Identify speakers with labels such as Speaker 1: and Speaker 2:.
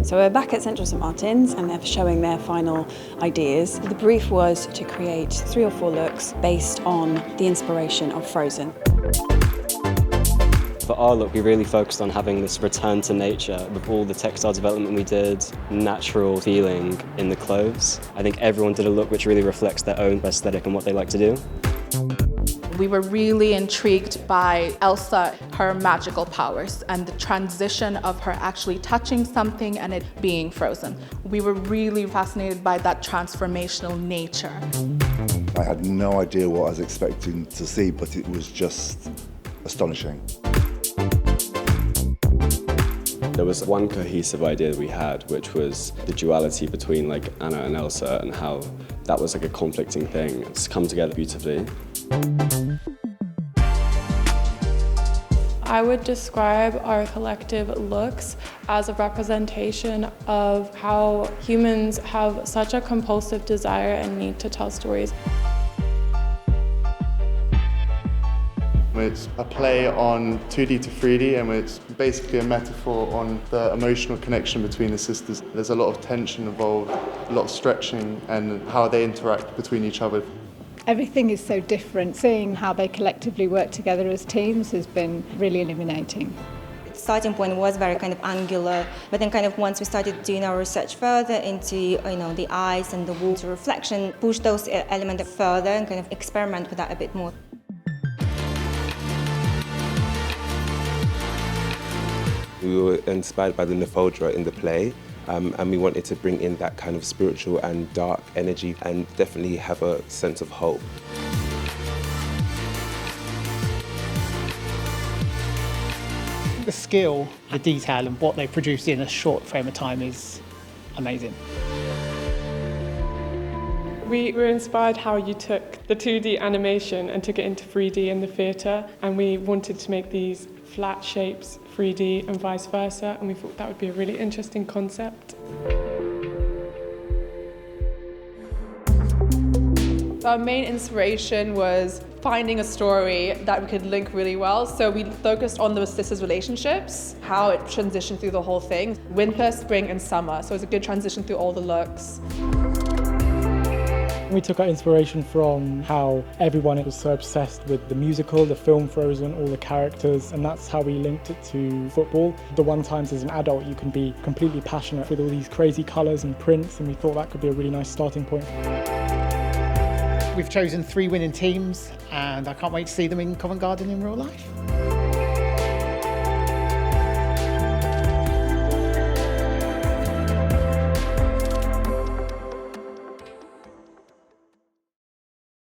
Speaker 1: So we're back at Central St Martin's and they're showing their final ideas. The brief was to create 3 or 4 looks based on the inspiration of Frozen.
Speaker 2: For our look, we really focused on having this return to nature with all the textile development we did, natural feeling in the clothes. I think everyone did a look which really reflects their own aesthetic and what they like to do.
Speaker 3: We were really intrigued by Elsa, her magical powers, and the transition of her actually touching something and it being frozen. We were really fascinated by that transformational nature.
Speaker 4: I had no idea what I was expecting to see, but it was just astonishing.
Speaker 5: There was one cohesive idea that we had, which was the duality between like Anna and Elsa and how that was like a conflicting thing. It's come together beautifully.
Speaker 6: I would describe our collective looks as a representation of how humans have such a compulsive desire and need to tell stories.
Speaker 7: It's a play on 2D to 3D, and it's basically a metaphor on the emotional connection between the sisters. There's a lot of tension involved, a lot of stretching, and how they interact between each other.
Speaker 8: Everything is so different. Seeing how they collectively work together as teams has been really illuminating.
Speaker 9: The starting point was very kind of angular, but then kind of once we started doing our research further into the eyes and the water reflection, push those elements further and kind of experiment with that a bit more.
Speaker 10: We were inspired by the Nepholdra in the play, and we wanted to bring in that kind of spiritual and dark energy and definitely have a sense of hope.
Speaker 11: The skill, the detail and what they produce in a short frame of time is amazing.
Speaker 6: We were inspired how you took the 2D animation and took it into 3D in the theatre, and we wanted to make these flat shapes 3D and vice versa, and we thought that would be a really interesting concept.
Speaker 3: Our main inspiration was finding a story that we could link really well. So we focused on the sisters' relationships, how it transitioned through the whole thing. Winter, spring, and summer. So it's a good transition through all the looks.
Speaker 12: We took our inspiration from how everyone was so obsessed with the musical, the film Frozen, all the characters, and that's how we linked it to football. The one times as an adult you can be completely passionate with all these crazy colours and prints, and we thought that could be a really nice starting point.
Speaker 11: We've chosen 3 winning teams and I can't wait to see them in Covent Garden in real life.